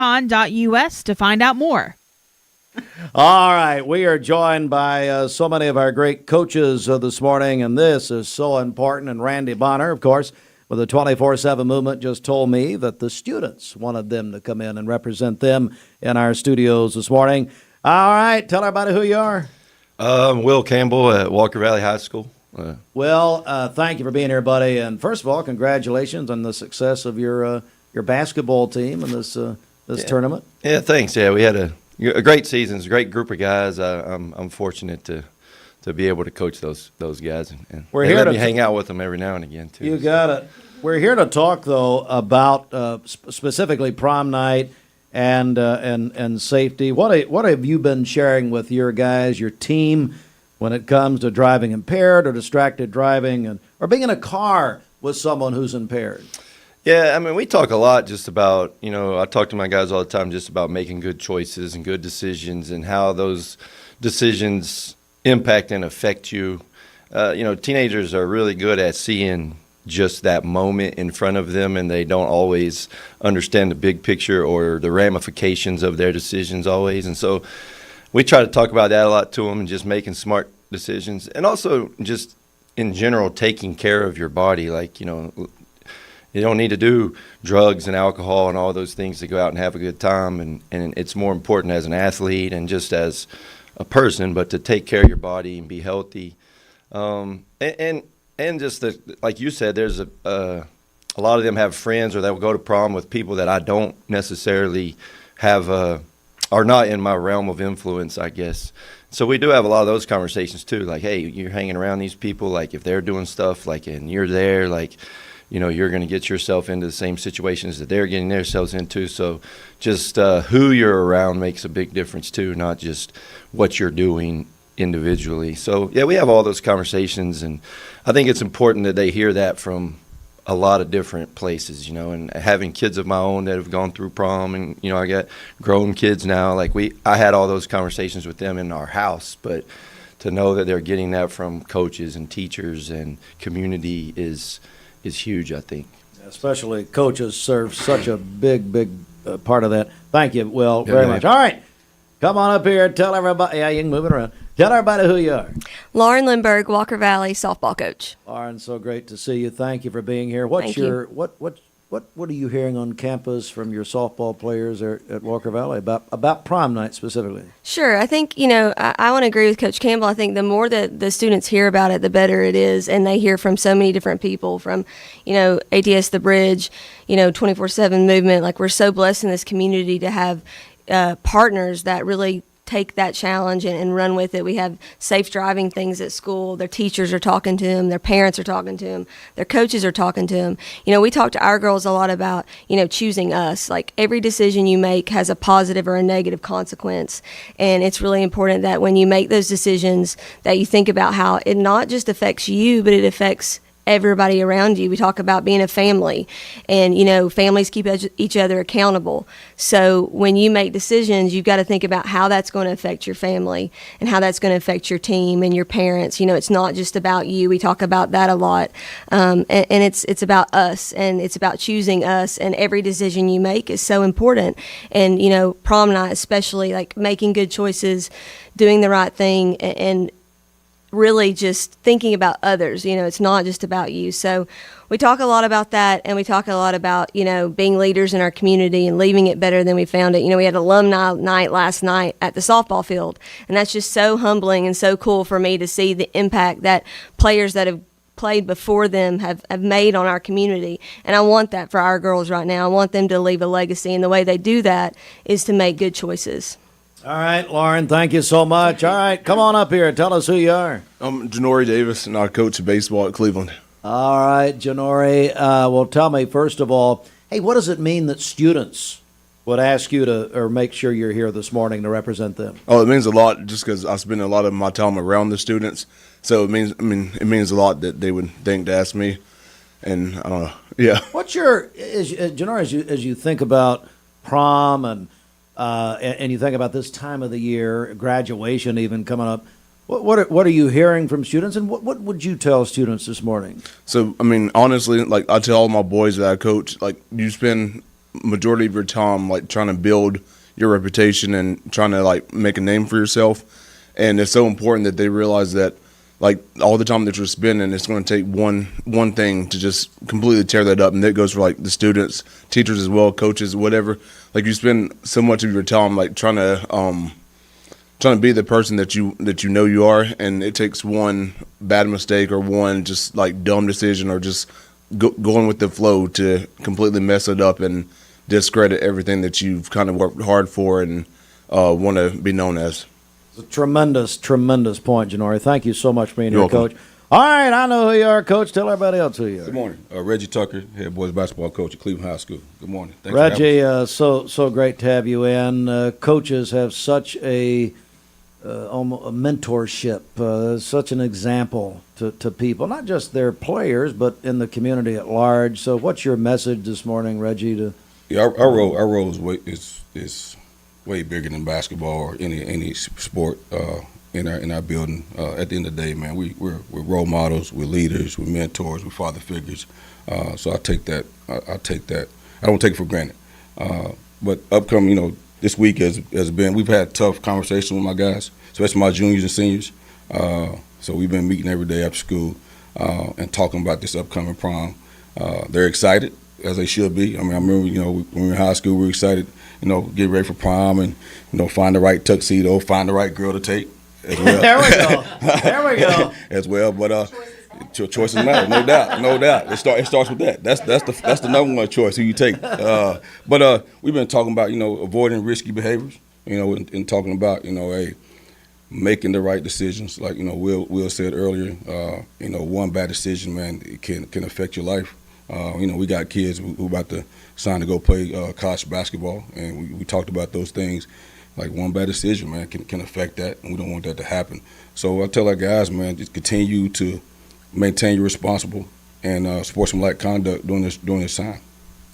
to find out more. All right, we are joined by so many of our great coaches this morning, and this is so important. And Randy Bonner, of course, with the 24/7 movement, just told me that the students wanted them to come in and represent them in our studios this morning. All right, tell everybody who you are. Will Campbell at Walker Valley High School. Thank you for being here, buddy. And first of all, congratulations on the success of your basketball team in this tournament. Yeah, thanks. Yeah, we had a great season. It's a great group of guys. I'm fortunate to be able to coach those guys, and We're they here let me to hang out with them every now and again too. You got it. We're here to talk though about specifically prom night and safety. What have you been sharing with your guys, your team, when it comes to driving impaired or distracted driving, or being in a car with someone who's impaired? Yeah, I mean, we talk a lot just about, I talk to my guys all the time just about making good choices and good decisions and how those decisions impact and affect you. Teenagers are really good at seeing just that moment in front of them, and they don't always understand the big picture or the ramifications of their decisions always. And so we try to talk about that a lot to them, and just making smart decisions, and also just in general taking care of your body. Like, you don't need to do drugs and alcohol and all those things to go out and have a good time. And it's more important as an athlete and just as a person, but to take care of your body and be healthy. And just like you said, there's a lot of them have friends, or they will go to prom with people that I don't necessarily have, are not in my realm of influence, I guess. So we do have a lot of those conversations too. Like, hey, you're hanging around these people, like if they're doing stuff, like, and you're there, like, you're going to get yourself into the same situations that they're getting themselves into. So just who you're around makes a big difference too, not just what you're doing individually. So, yeah, we have all those conversations, and I think it's important that they hear that from a lot of different places, and having kids of my own that have gone through prom, and, I got grown kids now. Like I had all those conversations with them in our house, but to know that they're getting that from coaches and teachers and community is huge, I think. Especially coaches serve such a big part of that. Thank you, Will, very much. All right, come on up here. Tell everybody. Yeah, you can move it around. Tell everybody who you are. Lauren Lindbergh, Walker Valley softball coach. Lauren, so great to see you. Thank you for being here. What are you hearing on campus from your softball players at Walker Valley about prom night specifically? Sure. I think, I want to agree with Coach Campbell. I think the more that the students hear about it, the better it is. And they hear from so many different people, from, ATS The Bridge, 24/7 movement. Like, we're so blessed in this community to have partners that really take that challenge and run with it. We have safe driving things at school. Their teachers are talking to them. Their parents are talking to them. Their coaches are talking to them. We talk to our girls a lot about, choosing us. Like, every decision you make has a positive or a negative consequence. And it's really important that when you make those decisions that you think about how it not just affects you, but it affects everybody around you. We talk about being a family, and families keep each other accountable. So when you make decisions, you've got to think about how that's going to affect your family and how that's going to affect your team and your parents. It's not just about you. We talk about that a lot, and it's about us, and it's about choosing us. And every decision you make is so important. And prom night especially, like making good choices, doing the right thing, and really just thinking about others. It's not just about you. So we talk a lot about that, and we talk a lot about, being leaders in our community and leaving it better than we found it. We had alumni night last night at the softball field, and that's just so humbling and so cool for me to see the impact that players that have played before them have made on our community. And I want that for our girls right now. I want them to leave a legacy, and the way they do that is to make good choices. All right, Lauren, thank you so much. All right, come on up here. Tell us who you are. I'm Janori Davis, and I coach baseball at Cleveland. All right, Janori. Well, tell me, first of all, hey, what does it mean that students would ask you to, or make sure you're here this morning to represent them? Oh, it means a lot, just because I spend a lot of my time around the students. So it means a lot that they would think to ask me. And I don't know, yeah. What's your, Janori, as you think about prom and you think about this time of the year, graduation even coming up, what are you hearing from students, and what would you tell students this morning? So, honestly, like I tell all my boys that I coach, like you spend majority of your time like trying to build your reputation and trying to like make a name for yourself. And it's so important that they realize that like all the time that you're spending, it's going to take one thing to just completely tear that up. And that goes for like the students, teachers as well, coaches, whatever. Like you spend so much of your time like trying to be the person that you know you are, and it takes one bad mistake or one just like dumb decision or just going with the flow to completely mess it up and discredit everything that you've kind of worked hard for and want to be known as. It's a tremendous, tremendous point, Janori. Thank you so much for being You're here, welcome. Coach. All right, I know who you are, Coach. Tell everybody else who you are. Good morning. Reggie Tucker, head boys basketball coach at Cleveland High School. Good morning. Thanks for having Reggie, us. so great to have you in. Coaches have such a mentorship, such an example to people, not just their players, but in the community at large. So what's your message this morning, Reggie? Yeah, our role is way bigger than basketball or any sport in our building. At the end of the day, man, we're role models, we're leaders, we're mentors, we're father figures. So I take that. I don't take it for granted. But upcoming, this week has been. We've had tough conversations with my guys, especially my juniors and seniors. So we've been meeting every day after school and talking about this upcoming prom. They're excited, as they should be. I mean, I remember, when we were in high school, we were excited, get ready for prom and, find the right tuxedo, find the right girl to take as well. There we go. As well, but choices matter, no doubt. It starts with that. That's the number one choice, who you take. But we've been talking about, avoiding risky behaviors, and talking about, making the right decisions. Like, Will said earlier, one bad decision, man, it can affect your life. We got kids who about to sign to go play college basketball, and we talked about those things. Like, one bad decision, man, can affect that, and we don't want that to happen. So I tell our guys, man, just continue to maintain your responsible and sportsmanlike conduct during this time.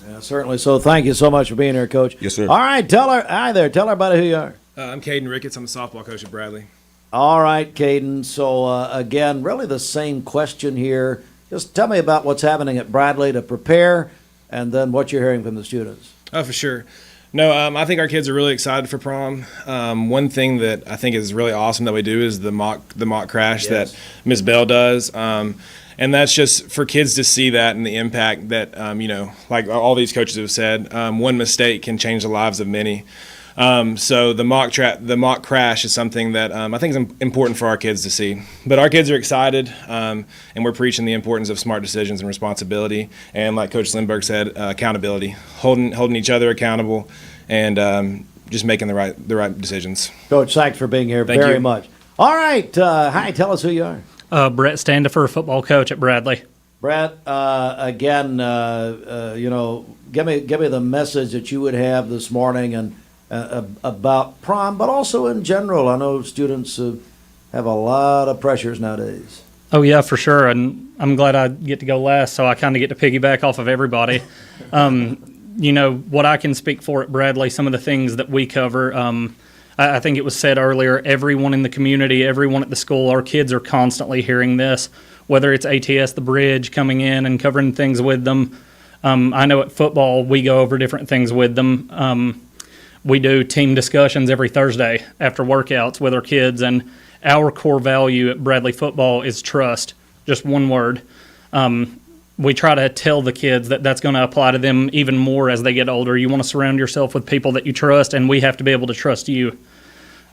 Yeah, certainly. So thank you so much for being here, Coach. Yes, sir. All right, hi there. Tell everybody who you are. I'm Caden Ricketts. I'm a softball coach at Bradley. All right, Caden. So, again, really the same question here. Just tell me about what's happening at Bradley to prepare and then what you're hearing from the students. Oh, for sure. No, I think our kids are really excited for prom. One thing that I think is really awesome that we do is the mock crash that Ms. Bell does. And that's just for kids to see that and the impact that, like all these coaches have said, one mistake can change the lives of many. So the mock crash is something that I think is important for our kids to see. But our kids are excited, and we're preaching the importance of smart decisions and responsibility. And like Coach Lindbergh said, accountability, holding each other accountable, and just making the right decisions. Coach, thanks for being here Thank very you. much. All right, hi, tell us who you are. Brett Standifer, football coach at Bradley. Brett, again, give me the message that you would have this morning and about prom, but also in general. I know students have a lot of pressures nowadays. Oh, yeah, for sure. And I'm glad I get to go last, so I kind of get to piggyback off of everybody. What I can speak for at Bradley, some of the things that we cover, I think it was said earlier, everyone in the community, everyone at the school, our kids are constantly hearing this, whether it's ATS The Bridge coming in and covering things with them. I know at football we go over different things with them. We do team discussions every Thursday after workouts with our kids, and our core value at Bradley football is trust, just one word. We try to tell the kids that that's going to apply to them even more as they get older. You want to surround yourself with people that you trust, and we have to be able to trust you.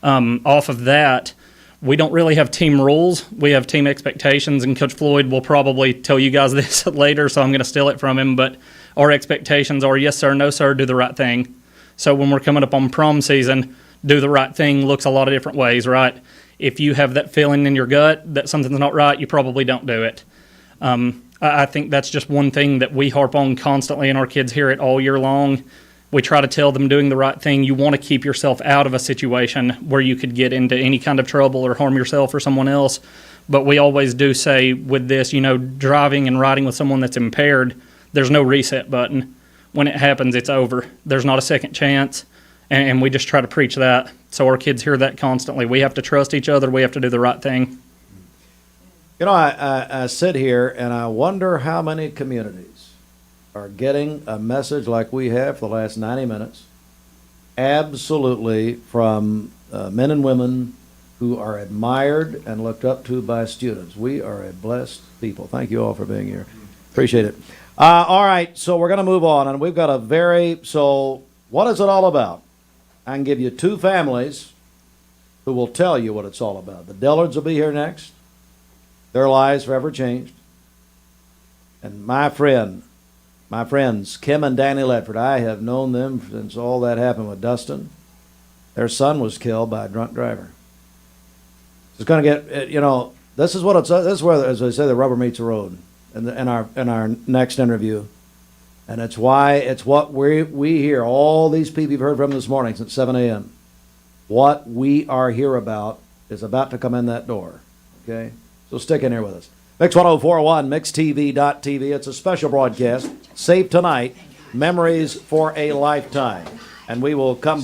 Off of that, we don't really have team rules. We have team expectations, and Coach Floyd will probably tell you guys this later, so I'm going to steal it from him. But our expectations are, yes, sir, no, sir, do the right thing. So when we're coming up on prom season, do the right thing looks a lot of different ways, right? If you have that feeling in your gut that something's not right, you probably don't do it. I think that's just one thing that we harp on constantly, and our kids hear it all year long. We try to tell them doing the right thing. You want to keep yourself out of a situation where you could get into any kind of trouble or harm yourself or someone else. But we always do say with this, driving and riding with someone that's impaired, there's no reset button. When it happens, it's over. There's not a second chance, and we just try to preach that. So our kids hear that constantly. We have to trust each other. We have to do the right thing. I sit here and I wonder how many communities are getting a message like we have for the last 90 minutes, absolutely from men and women who are admired and looked up to by students. We are a blessed people. Thank you all for being here. Appreciate it. All right, so we're going to move on, and we've got so what is it all about? I can give you two families who will tell you what it's all about. The Dillards will be here next. Their lives forever changed. And my friends, Kim and Danny Ledford, I have known them since all that happened with Dustin. Their son was killed by a drunk driver. It's going to get, this is where, as I say, the rubber meets the road in our next interview. And it's what we hear, all these people you've heard from this morning since 7 a.m. What we are here about is about to come in that door, okay? So stick in here with us. Mix 1041, mixtv.tv. It's a special broadcast. Save tonight, memories for a lifetime. And we will come back.